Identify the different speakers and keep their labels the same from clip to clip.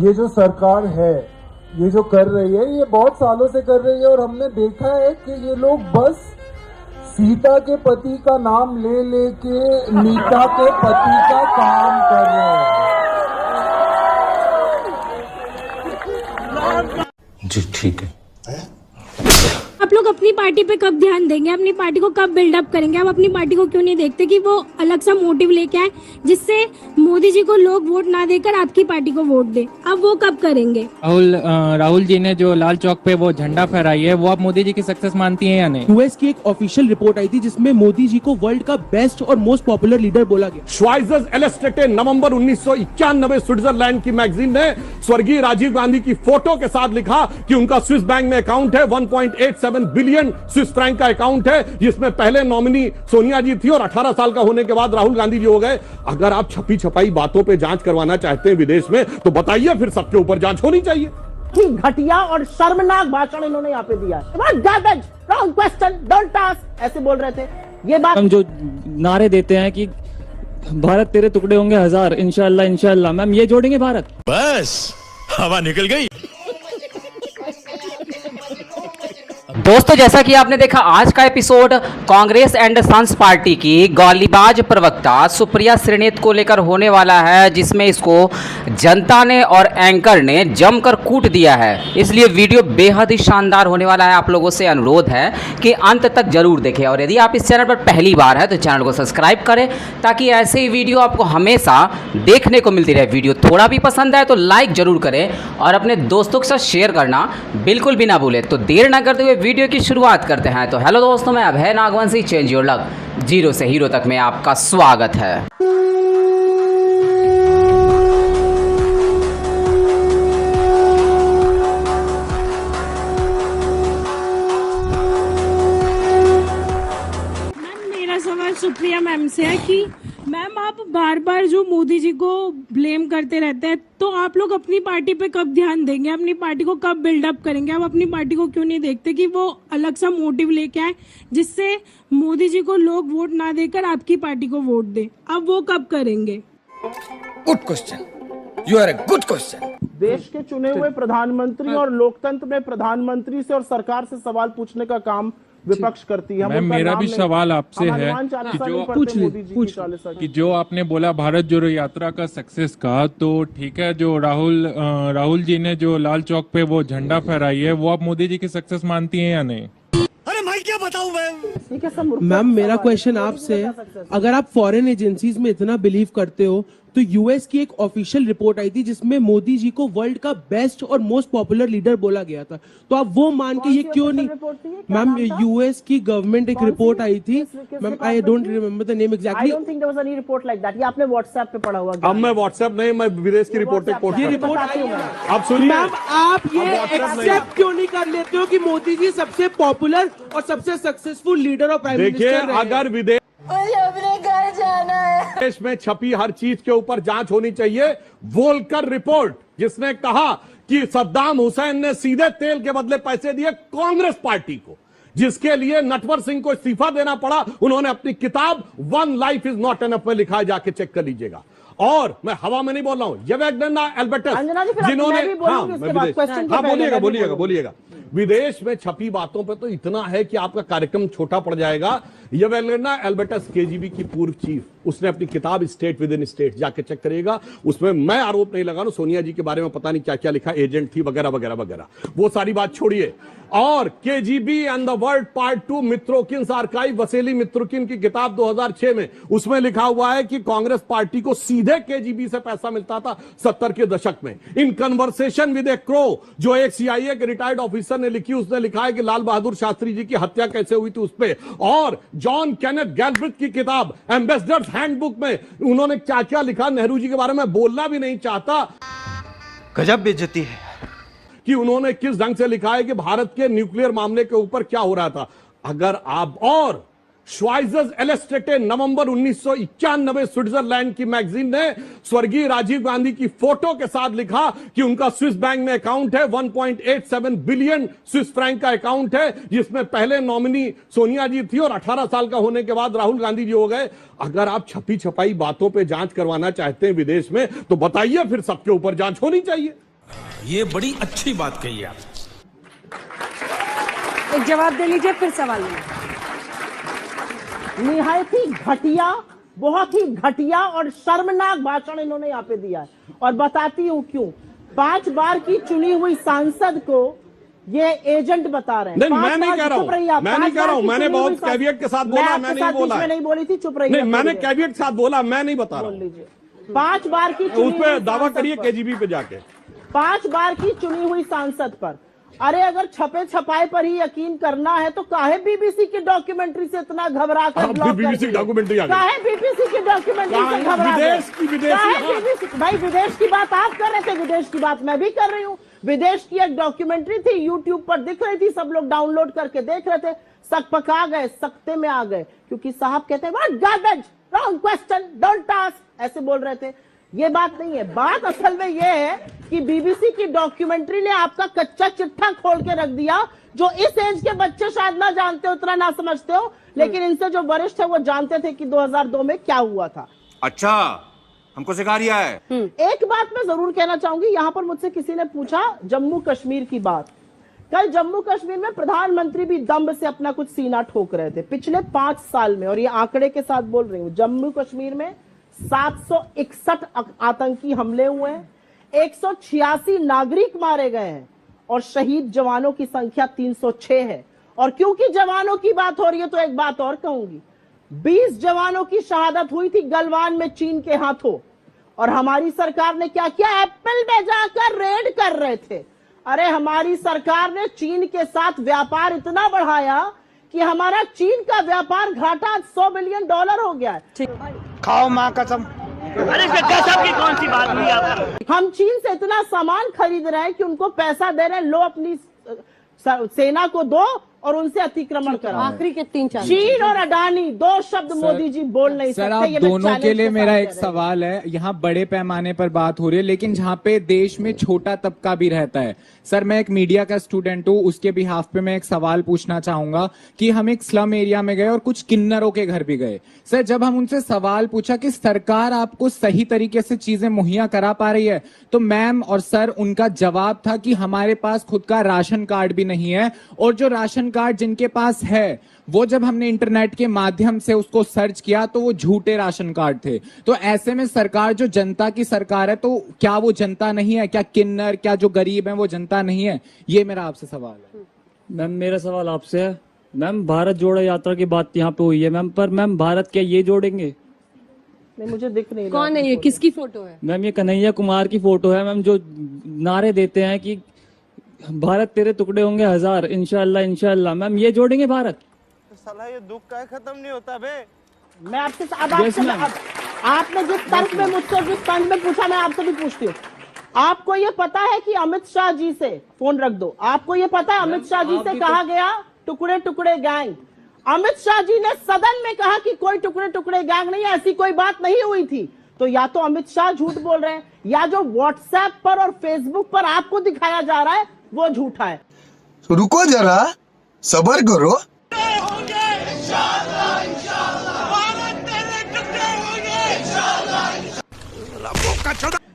Speaker 1: ये जो सरकार है, ये जो कर रही है, ये बहुत सालों से कर रही है और हमने देखा है कि ये लोग बस सीता के पति का नाम ले लेके नीता के पति का काम कर रहे हैं।
Speaker 2: जी ठीक है।
Speaker 3: आप लोग अपनी पार्टी पे कब ध्यान देंगे, अपनी पार्टी को कब बिल्डअप करेंगे? आप अपनी पार्टी को क्यों नहीं देखते कि वो अलग सा मोटिव लेके आए जिससे मोदी जी को लोग वोट ना देकर आपकी पार्टी को वोट दे? आप वो कब करेंगे?
Speaker 4: राहुल जी ने जो लाल चौक पे वो झंडा फहराई है, वो आप मोदी जी की सक्सेस मानती हैं या नहीं?
Speaker 5: यूएस की एक ऑफिशियल रिपोर्ट आई थी जिसमें मोदी जी को वर्ल्ड का बेस्ट और मोस्ट पॉपुलर लीडर बोला गया।
Speaker 6: श्वाइजर्स एलेस्टेटे नवंबर 1991 स्विट्जरलैंड की मैगजीन ने स्वर्गीय राजीव गांधी की फोटो के साथ लिखा कि उनका स्विस बैंक में अकाउंट है, 1.87 बिलियन स्विस फ्रैंक का अकाउंट है, जिसमें पहले नॉमिनी सोनिया जी थी और 18 साल का होने के बाद राहुल गांधी जी हो गए। अगर आप छपी छपाई बातों पे जांच करवाना चाहते हैं विदेश में, तो बताइए, फिर सबके ऊपर जांच होनी चाहिए।
Speaker 7: घटिया और शर्मनाक भाषण इन्होंने यहाँ पे दिया। रॉन्ग क्वेश्चन, डोंट आस्क, ऐसे बोल रहे थे। ये बात
Speaker 4: हम जो नारे देते हैं कि भारत तेरे टुकड़े होंगे हजार, इंशाल्लाह इंशाल्लाह, मैम ये जोड़ेंगे भारत?
Speaker 2: बस हवा निकल गई।
Speaker 8: दोस्तों, जैसा कि आपने देखा आज का episode Congress and sons party की गालीबाज प्रवक्ता सुप्रिया श्रीनेत को लेकर होने वाला है, जिसमें इसको जनता ने और एंकर ने जमकर कूट दिया है। इसलिए वीडियो बेहद ही शानदार होने वाला है। आप लोगों से अनुरोध है कि अंत तक जरूर देखें, और यदि आप इस चैनल पर पहली बार है तो चैनल को सब्सक्राइब करें ताकि ऐसे ही वीडियो आपको हमेशा देखने को मिलती रहे। वीडियो थोड़ा भी पसंद आए तो लाइक जरूर करें और अपने दोस्तों के साथ शेयर करना बिल्कुल भी ना भूलें। तो देर ना करते हुए वीडियो की शुरुआत करते हैं। तो हेलो दोस्तों, मैं Abhay Nagvanshi, change your luck, zero से हीरो तक में आपका स्वागत है।
Speaker 3: मेरा सवाल सुप्रिया मैम से है कि मैम, आप बार बार जो मोदी जी को ब्लेम करते रहते हैं, तो आप लोग अपनी पार्टी पे कब ध्यान देंगे, अपनी पार्टी को कब बिल्डअप करेंगे? आप अपनी पार्टी को क्यों नहीं देखते कि वो अलग सा मोटिव लेके आए जिससे मोदी जी को लोग वोट ना देकर आपकी पार्टी को वोट दे? आप वो कब करेंगे?
Speaker 2: Good question, you are a good question.
Speaker 7: देश के चुने हुए प्रधानमंत्री और लोकतंत्र में प्रधानमंत्री से और सरकार से सवाल पूछने का काम विपक्ष करती है।
Speaker 4: मैम, मेरा भी सवाल आपसे है कि जो आपने बोला भारत जोड़ो यात्रा का सक्सेस का, तो ठीक है, जो राहुल जी ने जो लाल चौक पे वो झंडा फहराई है, वो आप मोदी जी की सक्सेस मानती हैं या नहीं?
Speaker 2: अरे भाई क्या बताऊं मैं?
Speaker 5: मैम, मेरा क्वेश्चन आपसे है, अगर आप फॉरेन एजेंसीज में इतना बिलीव करते हो तो यूएस की एक ऑफिशियल रिपोर्ट आई थी जिसमें मोदी जी को वर्ल्ड का बेस्ट और मोस्ट पॉपुलर लीडर बोला गया था, तो आप वो मान के ये क्यों नहीं? मैम, यूएस की गवर्नमेंट एक रिपोर्ट आई थी, ma'am, I don't remember the name exactly.
Speaker 7: I don't think there was any report like that. ये आपने व्हाट्सएप पे पढ़ा होगा।
Speaker 6: अब मैं व्हाट्सएप नहीं, मैं विदेश की रिपोर्ट
Speaker 5: ये रिपोर्ट
Speaker 6: आप सुनिए।
Speaker 5: मैम, आप ये एक्सेप्ट क्यों नहीं कर लेते हो कि मोदी जी सबसे पॉपुलर और सबसे सक्सेसफुल लीडर और प्राइम मिनिस्टर
Speaker 6: देखिए,
Speaker 5: रहे?
Speaker 6: अगर विदेश
Speaker 3: अपने घर जाना है,
Speaker 6: देश में छपी हर चीज के ऊपर जांच होनी चाहिए। वोल्कर रिपोर्ट, जिसने कहा कि सद्दाम हुसैन ने सीधे तेल के बदले पैसे दिए कांग्रेस पार्टी को, जिसके लिए नटवर सिंह को इस्तीफा देना पड़ा, उन्होंने अपनी किताब one life is not enough में लिखा है, जाके चेक कर लीजिएगा। और मैं हवा में नहीं बोल रहा हूं, यवेग्नेना एल्बर्टस, जिन्होंने बोलिएगा विदेश में छपी बातों पे तो इतना है कि आपका कार्यक्रम छोटा पड़ जाएगा। यवेग्नेना एल्बर्टस केजीबी की पूर्व चीफ, उसने अपनी किताब स्टेट विद इन स्टेट जाके चेक करिएगा। उसमें मैं आरोप नहीं लगा रहा, सोनिया जी के बारे में पता नहीं क्या क्या लिखा, एजेंट थी वगैरह वगैरह वगैरह, वो सारी बात छोड़िए। और KGB and the world part 2 Mitrokhin's archive, Vasili Mitrokhin की किताब 2006 में, उसमें लिखा हुआ है कि कांग्रेस पार्टी को सीधे केजीबी से पैसा मिलता था 70 के दशक में। In conversation with A crow, जो एक सीआईए के रिटायर्ड ऑफिसर ने लिखी, उसने लिखा है कि लाल बहादुर शास्त्री जी की हत्या कैसे हुई थी उस पर। और जॉन केनेथ गैल्ब्रिथ की किताब एम्बेसडर्स हैंडबुक में उन्होंने क्या क्या लिखा, नेहरू जी के बारे में बोलना भी नहीं चाहता,
Speaker 2: गजब बेइज्जती है
Speaker 6: कि उन्होंने किस ढंग से लिखा है कि भारत के न्यूक्लियर मामले के ऊपर क्या हो रहा था। अगर आप और श्वाइजर्स एलेस्टेटे नवंबर 1991 स्विट्जरलैंड की मैगजीन ने स्वर्गीय राजीव गांधी की फोटो के साथ लिखा कि उनका स्विस बैंक में अकाउंट है, 1.87 बिलियन स्विस फ्रैंक का अकाउंट है, जिसमें पहले नॉमिनी सोनिया जी थी और 18 साल का होने के बाद राहुल गांधी जी हो गए। अगर आप छपी छपाई बातों पे जांच करवाना चाहते हैं विदेश में, तो बताइए, फिर सबके ऊपर जांच होनी चाहिए।
Speaker 2: ये बड़ी अच्छी बात कही आप।
Speaker 9: एक जवाब दे लीजिए, फिर सवाल लीजिए।
Speaker 7: निहायत ही घटिया, बहुत ही घटिया और शर्मनाक भाषण इन्होंने यहाँ पे दिया है, और बताती हूँ क्यों। 5 बार की चुनी हुई सांसद को ये एजेंट बता रहे हैं।
Speaker 6: नहीं, मैं नहीं कह रहा हूँ, मैं नहीं कह रहा हूँ, मैंने बहुत कैवियट के साथ बोला, मैं नहीं बोला,
Speaker 7: मैं नहीं बोली थी, चुप रहिए।
Speaker 6: नहीं, मैंने कैवियट के साथ बोला, मैं नहीं बता रहा
Speaker 7: बोल लीजिए। 5 बार की
Speaker 6: उस पर दावा करिए केजीबी पे जाके।
Speaker 7: 5 बार की चुनी हुई सांसद पर, अरे अगर छपे छपाए पर ही यकीन करना है तो काहे बीबीसी की डॉक्यूमेंट्री से इतना घबरा कर ब्लॉक
Speaker 6: बीबीसी की डॉक्यूमेंट्री आ गई,
Speaker 7: काहे बीबीसी की डॉक्यूमेंट्री से घबरा गए? भाई विदेश की बात आप कर रहे थे, विदेश की बात मैं भी कर रही हूँ। विदेश की एक डॉक्यूमेंट्री थी, यूट्यूब पर दिख रही थी, सब लोग डाउनलोड करके देख रहे थे, सक पका गए, सकते में आ गए, क्योंकि साहब कहते हैं what garbage, wrong question, don't ask, ऐसे बोल रहे थे। ये बात नहीं है। बात असल में ये है कि बीबीसी की डॉक्यूमेंट्री ने आपका कच्चा चिट्ठा खोल के रख दिया, जो इस एज के बच्चे शायद ना जानते हो, उतना ना समझते हो, लेकिन इनसे जो वरिष्ठ है वो जानते थे कि 2002 में क्या हुआ था।
Speaker 2: अच्छा, हमको सिखा रिया है।
Speaker 7: एक बात मैं जरूर कहना चाहूंगी, यहां पर मुझसे किसी ने पूछा जम्मू कश्मीर की बात। कल जम्मू कश्मीर में प्रधानमंत्री भी दम्भ से अपना कुछ सीना ठोक रहे थे। पिछले 5 साल में, और ये आंकड़े के साथ बोल रही हूं, जम्मू कश्मीर में 761 आतंकी हमले हुए हैं, 186 नागरिक मारे गए हैं, और शहीद जवानों की संख्या 306 है। और क्योंकि जवानों की बात हो रही है तो एक बात और कहूंगी, 20 जवानों की शहादत हुई थी गलवान में चीन के हाथों, और हमारी सरकार ने क्या किया? एप्पल में जाकर रेड कर रहे थे। अरे हमारी सरकार ने चीन के साथ व्यापार इतना बढ़ाया कि हमारा चीन का व्यापार घाटा $100 बिलियन हो गया है।
Speaker 10: खाओ माँ कसम।
Speaker 7: अरे गजब की कौन सी बात हुई आपको? हम चीन से इतना सामान खरीद रहे हैं कि उनको पैसा दे रहे हैं, लो अपनी सेना को दो और उनसे अतिक्रमण करो।
Speaker 9: आखिरी के 3-4
Speaker 7: चीन और अडानी, 2 शब्द मोदी जी बोल नहीं सकते।
Speaker 11: सर, आप दोनों के लिए मेरा एक सवाल है। यहाँ बड़े पैमाने पर बात हो रही है, लेकिन जहाँ पे देश में छोटा तबका भी रहता है। सर, मैं एक मीडिया का स्टूडेंट हूँ, उसके बिहाफ पे मैं एक सवाल पूछना चाहूंगा कि हम एक स्लम एरिया में गए और कुछ किन्नरों के घर भी गए। सर, जब हम उनसे सवाल पूछा कि सरकार आपको सही तरीके से चीजें मुहैया करा पा रही है, तो मैम और सर उनका जवाब था कि हमारे पास खुद का राशन कार्ड भी नहीं है, और जो राशन कार्ड जिनके पास है वो जब हमने इंटरनेट के माध्यम से उसको सर्च किया तो वो झूठे राशन कार्ड थे। तो ऐसे में सरकार जो जनता की सरकार है, तो क्या वो जनता नहीं है? क्या किन्नर, क्या जो गरीब है वो जनता नहीं है? ये मेरा आपसे सवाल है।
Speaker 12: मैम, मेरा सवाल आपसे है, मैम भारत जोड़ो यात्रा की बात यहाँ पे हुई है मैम, पर मैम भारत क्या ये जोड़ेंगे?
Speaker 7: नहीं, मुझे दिख नहीं।
Speaker 9: कौन है ये, किसकी फोटो है?
Speaker 12: मैम ये कन्हैया कुमार की फोटो है मैम, जो नारे देते हैं कि भारत तेरे टुकड़े होंगे 1000, इंशाल्लाह इंशाल्लाह। मैम ये जोड़ेंगे भारत?
Speaker 10: साला ये दुख का खत्म नहीं होता बे।
Speaker 7: मैं आपसे आपने जिस तर्क में मुझसे जिस पंच में पूछा, मैं आपसे भी पूछती हूँ। आपको ये पता है कि अमित शाह जी से, फोन रख दो, आपको ये पता है अमित शाह जी से कहा गया टुकड़े टुकड़े गैंग? अमित शाह जी ने सदन में कहा कि कोई टुकड़े टुकड़े गैंग नहीं है, ऐसी कोई बात नहीं हुई थी। तो या तो अमित शाह झूठ बोल रहे हैं, या जो व्हाट्सएप पर और फेसबुक पर आपको दिखाया जा रहा है वो झूठा है।
Speaker 13: तो रुको जरा, सब्र करो।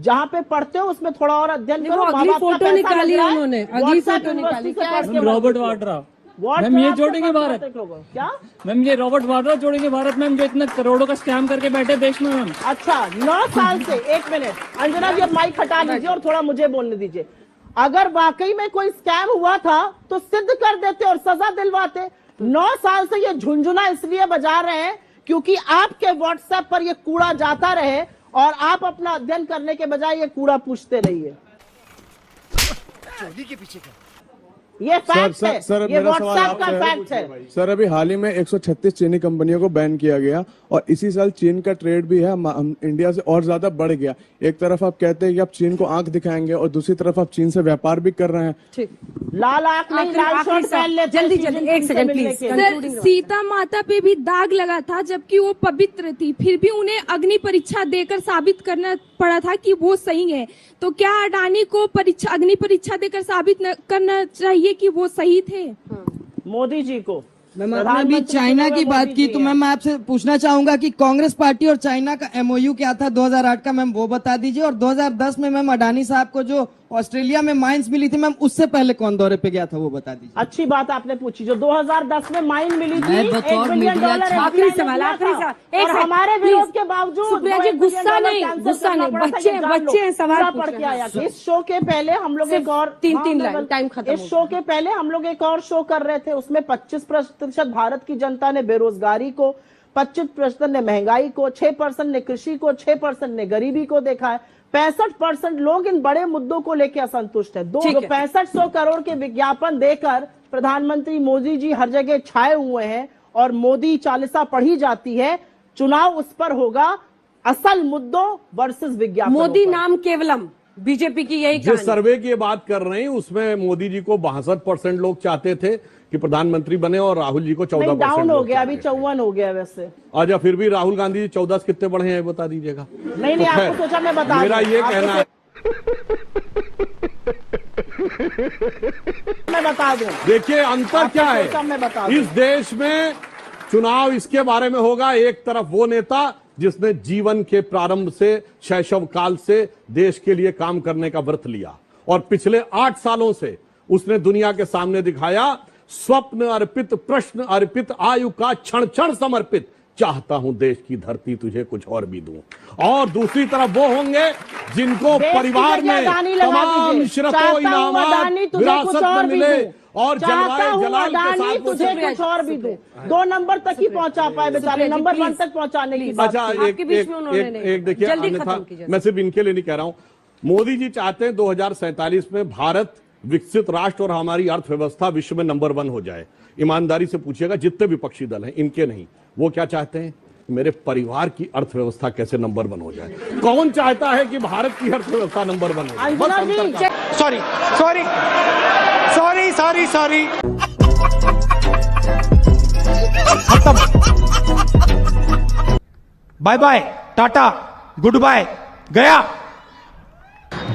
Speaker 13: जहाँ पे पढ़ते हो उसमें थोड़ा और अध्ययन करो।
Speaker 9: अगली फोटो निकाली उन्होंने, अगली फोटो निकाली।
Speaker 12: रॉबर्ट वाड्रा, मैम ये जोड़ेंगे भारत?
Speaker 7: क्या
Speaker 12: मैम ये रॉबर्ट वाड्रा जोड़ेंगे भारत? मैम जो इतना करोड़ों का स्कैम करके बैठे देश में मैम।
Speaker 7: अच्छा, 9 साल से, 1 मिनट अंजना जी, अब माइक हटा लीजिए और थोड़ा मुझे बोलने दीजिए। अगर वाकई में कोई स्कैम हुआ था तो सिद्ध कर देते और सजा दिलवाते। 9 साल से ये झुंझुना इसलिए बजा रहे हैं क्योंकि आपके व्हाट्सएप पर ये कूड़ा जाता रहे और आप अपना अध्ययन करने के बजाय ये कूड़ा पूछते रहिए।
Speaker 10: के पीछे का
Speaker 7: ये फैक्ट है, ये व्हाट्सएप का फैक्ट है।
Speaker 14: सर, अभी हाल ही में 136 चीनी कंपनियों को बैन किया गया, और इसी साल चीन का ट्रेड भी है हम इंडिया से और ज्यादा बढ़ गया। एक तरफ आप कहते हैं कि आप चीन को आंख दिखाएंगे, और दूसरी तरफ आप चीन से व्यापार भी कर रहे हैं।
Speaker 7: ठीक, लाल आंख नहीं, लाल शर्ट पहन ले।
Speaker 9: जल्दी जल्दी, 1 सेकंड प्लीज।
Speaker 3: सर, सीता माता पे भी दाग लगा था जबकि वो पवित्र थी, फिर भी उन्हें अग्नि परीक्षा देकर साबित करना पड़ा था कि वो सही है। तो क्या अडानी को अग्नि परीक्षा देकर साबित करना चाहिए कि वो सही थे?
Speaker 7: मोदी जी को।
Speaker 15: मैम, आपने अभी चाइना की बात की, तो मैम मैं आपसे पूछना चाहूंगा कि कांग्रेस पार्टी और चाइना का MOU क्या था 2008 का, मैम वो बता दीजिए। और 2010 में मैम अडानी साहब को जो ऑस्ट्रेलिया में माइंस मिली थी मैम, उससे पहले कौन दौरे पे गया था वो बता दीजिए।
Speaker 7: अच्छी बात आपने पूछी, जो 2010 में माइन मिली थी,
Speaker 15: मैं
Speaker 7: $1
Speaker 15: बतौर
Speaker 7: बिलियन
Speaker 15: मीडिया
Speaker 9: आखिरी सवाल, आखिरी सवाल,
Speaker 7: और हमारे विरोध के बावजूद
Speaker 9: सुप्रिया जी, गुस्सा नहीं, बच्चे हैं, सवाल
Speaker 7: पढ़ के आया। इस शो के पहले हम लोग एक और
Speaker 9: 3 लाइन टाइम खत्म।
Speaker 7: इस शो के पहले हम लोग एक और शो कर रहे थे, उसमें 25% भारत की जनता ने बेरोजगारी को, 25% ने महंगाई को, 6% ने कृषि को, 6% ने गरीबी को देखा है। 65% लोग इन बड़े मुद्दों को लेकर असंतुष्ट है। 6500 करोड़ के विज्ञापन देकर प्रधानमंत्री मोदी जी हर जगह छाए हुए हैं और मोदी चालीसा पढ़ी जाती है। चुनाव उस पर होगा, असल मुद्दों वर्सेस विज्ञापन।
Speaker 9: मोदी नाम केवलम, बीजेपी की यही
Speaker 6: जिस सर्वे की बात कर रहे हैं उसमें मोदी जी को 62% लोग चाहते थे कि प्रधानमंत्री बने और राहुल जी को 14%
Speaker 7: डाउन हो गया, अभी 54 हो गया वैसे।
Speaker 6: अच्छा, फिर भी राहुल गांधी जी 14 कितने बढ़े हैं बता दीजिएगा।
Speaker 7: नहीं आपको सोचा मैं बता,
Speaker 6: मेरा ये कहना है,
Speaker 7: मैं बता दूं।
Speaker 6: देखिए अंतर क्या है इस देश में। चुनाव इसके बारे में होगा, एक तरफ वो नेता जिसने जीवन के प्रारंभ से शैशव काल से देश के लिए काम करने का व्रत लिया और पिछले 8 सालों से उसने दुनिया के सामने दिखाया, स्वप्न अर्पित, प्रश्न अर्पित, आयु का क्षण क्षण समर्पित, चाहता हूं देश की धरती तुझे कुछ और भी दूं। और दूसरी तरफ वो होंगे जिनको परिवार में तमाम शर्तों इनामात विरासत में मिले और जलवाए जलाल के साथ
Speaker 7: तुझे कुछ और भी दूं। 2 नंबर तक ही पहुंचा पाए बेचारे, नंबर 1 तक पहुंचाने की बात।
Speaker 6: अच्छा, एक देखिए, अन्यथा मैं सिर्फ इनके लिए नहीं कह रहा हूं, मोदी जी चाहते हैं 2047 में भारत विकसित राष्ट्र और हमारी अर्थव्यवस्था विश्व में नंबर 1 हो जाए। ईमानदारी से पूछिएगा जितने विपक्षी दल हैं, इनके नहीं, वो क्या चाहते हैं, मेरे परिवार की अर्थव्यवस्था कैसे नंबर 1 हो जाए। कौन चाहता है कि भारत की अर्थव्यवस्था नंबर 1 हो जाए?
Speaker 10: Sorry sorry sorry sorry sorry, खत्म, bye bye, ta ta, goodbye, गया।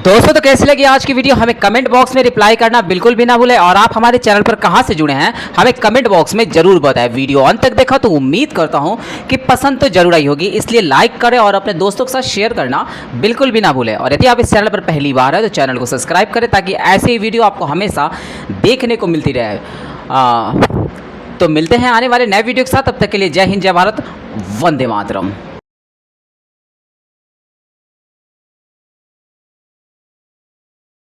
Speaker 8: दोस्तों तो कैसी लगी आज की वीडियो, हमें कमेंट बॉक्स में रिप्लाई करना बिल्कुल भी ना भूलें। और आप हमारे चैनल पर कहां से जुड़े हैं हमें कमेंट बॉक्स में जरूर बताएं। वीडियो अंत तक देखा तो उम्मीद करता हूं कि पसंद तो जरूर आई होगी, इसलिए लाइक करें और अपने दोस्तों के साथ शेयर करना बिल्कुल भी ना भूलें। और यदि आप इस चैनल पर पहली बार है तो चैनल को सब्सक्राइब करें ताकि ऐसे ही वीडियो आपको हमेशा देखने को मिलती रहे। तो मिलते हैं आने वाले नए वीडियो के साथ, तब तक के लिए जय हिंद, जय भारत, वंदे मातरम।